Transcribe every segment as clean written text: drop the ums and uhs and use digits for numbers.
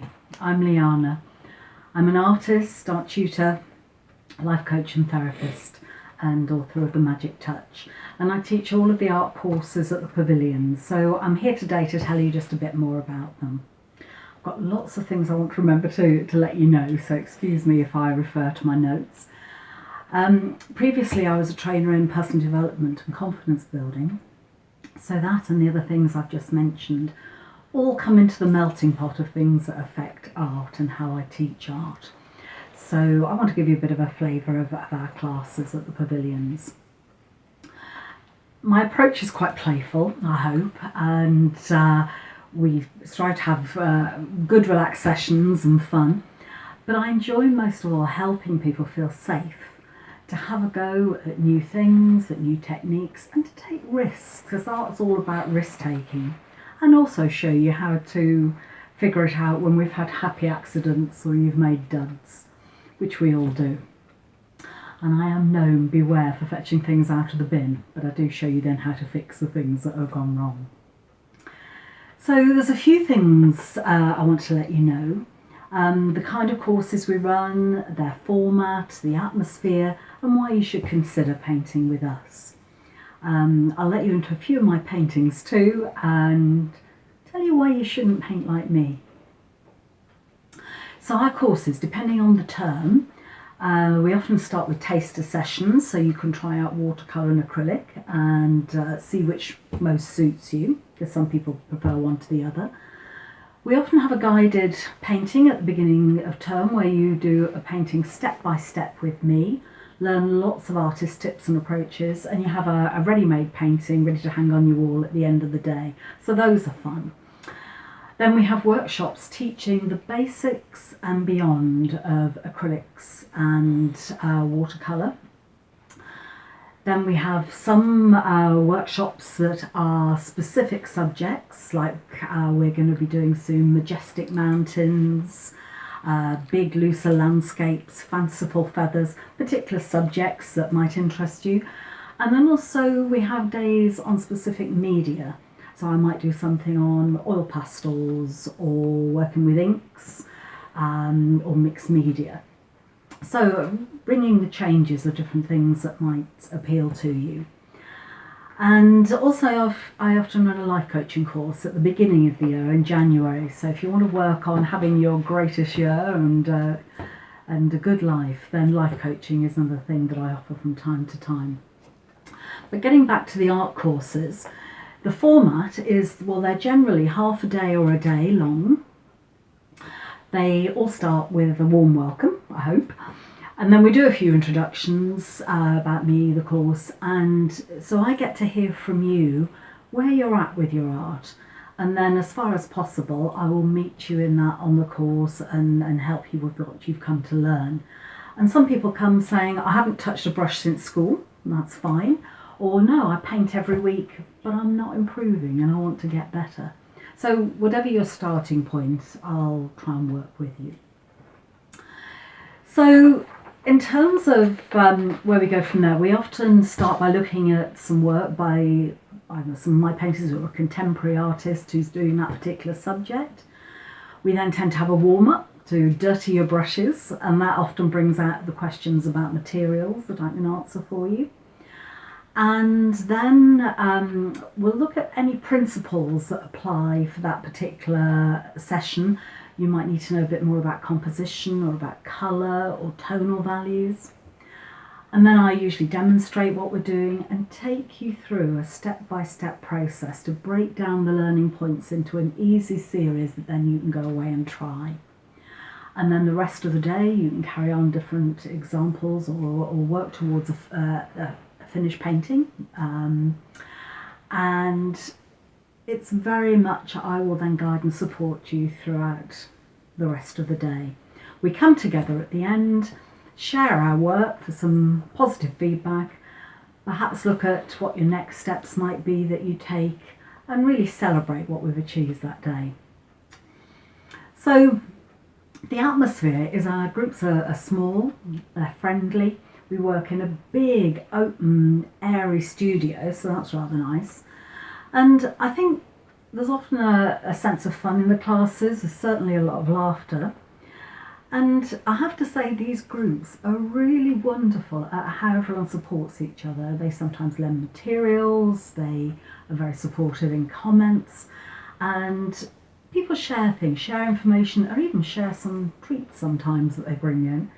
Hi, I'm Liana. I'm an artist, art tutor, life coach and therapist, and author of The Magic Touch. And I teach all of the art courses at the Pavilion. So I'm here today to tell you just a bit more about them. I've got lots of things I want to remember to let you know, so excuse me if I refer to my notes. Previously I was a trainer in personal development and confidence building. So that and the other things I've just mentioned all come into the melting pot of things that affect art and how I teach art. So I want to give you a bit of a flavour of our classes at the Pavilions. My approach is quite playful, I hope, and we try to have good relaxed sessions and fun, but I enjoy most of all helping people feel safe to have a go at new things, at new techniques, and to take risks, because art's all about risk taking, and also show you how to figure it out when we've had happy accidents or you've made duds, which we all do. And I am known, beware, for fetching things out of the bin, but I do show you then how to fix the things that have gone wrong. So there's a few things I want to let you know. The kind of courses we run, their format, the atmosphere, and why you should consider painting with us. I'll let you into a few of my paintings too, and tell you why you shouldn't paint like me. So our courses, depending on the term, we often start with taster sessions, so you can try out watercolour and acrylic and see which most suits you, because some people prefer one to the other. We often have a guided painting at the beginning of term where you do a painting step by step with me, learn lots of artist tips and approaches, and you have a ready-made painting ready to hang on your wall at the end of the day. So those are fun. Then we have workshops teaching the basics and beyond of acrylics and watercolour. Then we have some workshops that are specific subjects, like we're going to be doing soon majestic mountains, big looser landscapes, fanciful feathers, particular subjects that might interest you. And then also we have days on specific media. So I might do something on oil pastels or working with inks or mixed media. So bringing the changes of different things that might appeal to you. And also I often run a life coaching course at the beginning of the year in January. So if you want to work on having your greatest year and a good life, then life coaching is another thing that I offer from time to time. But getting back to the art courses, the format is, well, they're generally half a day or a day long. They all start with a warm welcome, I hope. And then we do a few introductions about me, the course, and so I get to hear from you where you're at with your art. And then as far as possible, I will meet you in that on the course and help you with what you've come to learn. And some people come saying, I haven't touched a brush since school, and that's fine. Or no, I paint every week, but I'm not improving and I want to get better. So whatever your starting point, I'll try and work with you. So in terms of where we go from there, we often start by looking at some work by either some of my painters or a contemporary artist who's doing that particular subject. We then tend to have a warm-up to dirty your brushes, and that often brings out the questions about materials that I can answer for you. And then we'll look at any principles that apply for that particular session. You might need to know a bit more about composition or about colour or tonal values. And then I usually demonstrate what we're doing and take you through a step-by-step process to break down the learning points into an easy series that then you can go away and try. And then the rest of the day you can carry on different examples or work towards a finished painting, and it's very much I will then guide and support you throughout the rest of the day. We come together at the end, share our work for some positive feedback, perhaps look at what your next steps might be that you take, and really celebrate what we've achieved that day. So the atmosphere is our groups are small, they're friendly. We work in a big, open, airy studio, so that's rather nice. And I think there's often a sense of fun in the classes. There's certainly a lot of laughter. And I have to say, these groups are really wonderful at how everyone supports each other. They sometimes lend materials, they are very supportive in comments, and people share things, share information, or even share some treats sometimes that they bring in.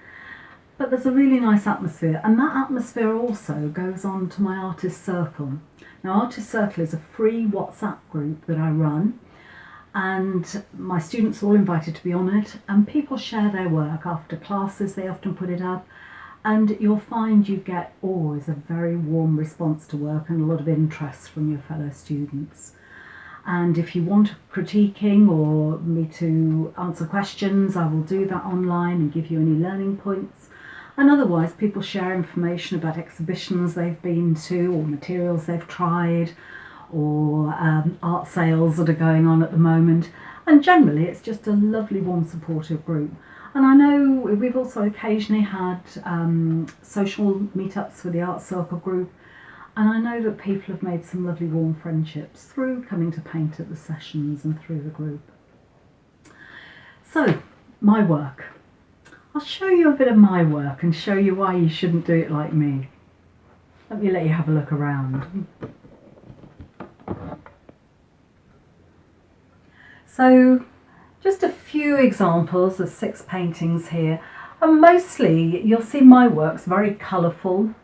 But there's a really nice atmosphere, and that atmosphere also goes on to my Artist Circle. Now, Artist Circle is a free WhatsApp group that I run, and my students are all invited to be on it, and people share their work after classes. They often put it up, and you'll find you get always a very warm response to work and a lot of interest from your fellow students. And if you want critiquing or me to answer questions, I will do that online and give you any learning points. And otherwise, people share information about exhibitions they've been to or materials they've tried, or art sales that are going on at the moment, and generally it's just a lovely, warm, supportive group. And I know we've also occasionally had social meetups for the Art Circle group, and I know that people have made some lovely, warm friendships through coming to paint at the sessions and through the group. So, my work. I'll show you a bit of my work and show you why you shouldn't do it like me. Let me let you have a look around. So just a few examples of 6 paintings here, and mostly you'll see my work's very colourful,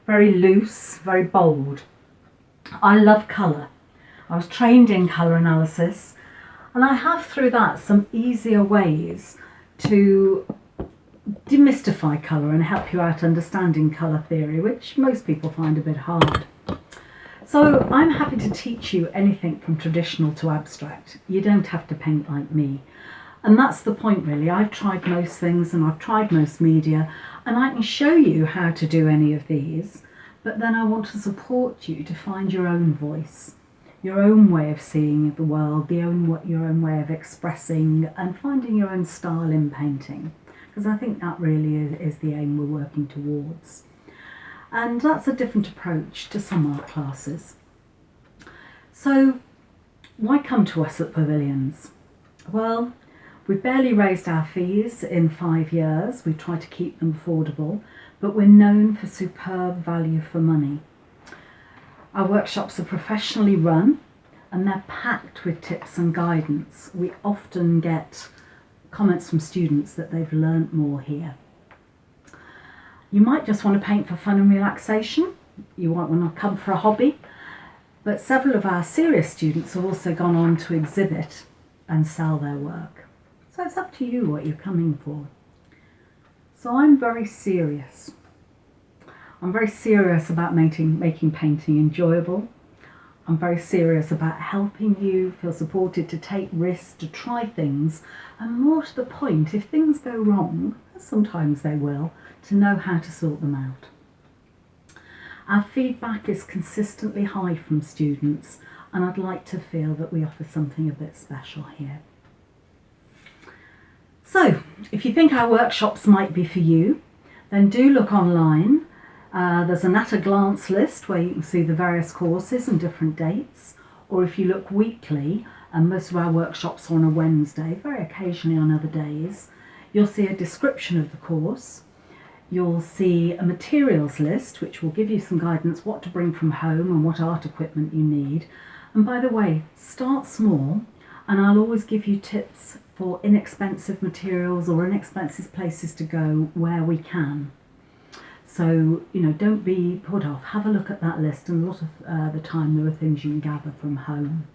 very loose, very bold. I love colour. I was trained in colour analysis, and I have through that some easier ways to demystify colour and help you out understanding colour theory, which most people find a bit hard. So I'm happy to teach you anything from traditional to abstract. You don't have to paint like me. And that's the point really. I've tried most things and I've tried most media, and I can show you how to do any of these, but then I want to support you to find your own voice, your own way of seeing the world, your own way of expressing and finding your own style in painting. Because I think that really is the aim we're working towards. And that's a different approach to some art classes. So why come to us at Pavilions? Well, we've barely raised our fees in 5 years. We try to keep them affordable, but we're known for superb value for money. Our workshops are professionally run and they're packed with tips and guidance. We often get comments from students that they've learnt more here. You might just want to paint for fun and relaxation. You might want to come for a hobby. But several of our serious students have also gone on to exhibit and sell their work. So it's up to you what you're coming for. So I'm very serious. I'm very serious about making painting enjoyable. I'm very serious about helping you feel supported to take risks, to try things, and more to the point, if things go wrong, sometimes they will, to know how to sort them out. Our feedback is consistently high from students, and I'd like to feel that we offer something a bit special here. So, if you think our workshops might be for you, then do look online. There's an at-a-glance list where you can see the various courses and different dates, or if you look weekly, and most of our workshops are on a Wednesday, very occasionally on other days, you'll see a description of the course. You'll see a materials list, which will give you some guidance what to bring from home and what art equipment you need. And by the way, start small, and I'll always give you tips for inexpensive materials or inexpensive places to go where we can. So, don't be put off. Have a look at that list, and a lot of the time there are things you can gather from home.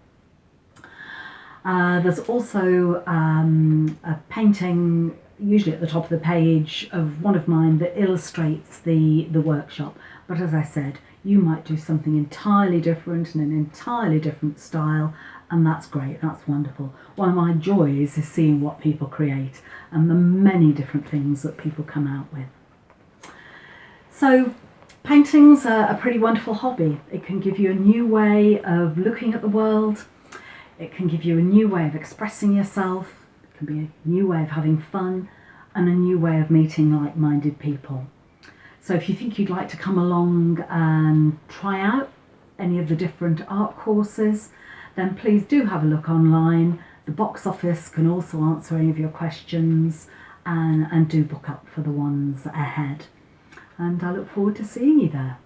There's also a painting, usually at the top of the page, of one of mine that illustrates the workshop. But as I said, you might do something entirely different in an entirely different style, and that's great, that's wonderful. One of my joys is seeing what people create and the many different things that people come out with. So painting's a pretty wonderful hobby. It can give you a new way of looking at the world. It can give you a new way of expressing yourself. It can be a new way of having fun and a new way of meeting like-minded people. So if you think you'd like to come along and try out any of the different art courses, then please do have a look online. The box office can also answer any of your questions, and do book up for the ones ahead. And I look forward to seeing you there.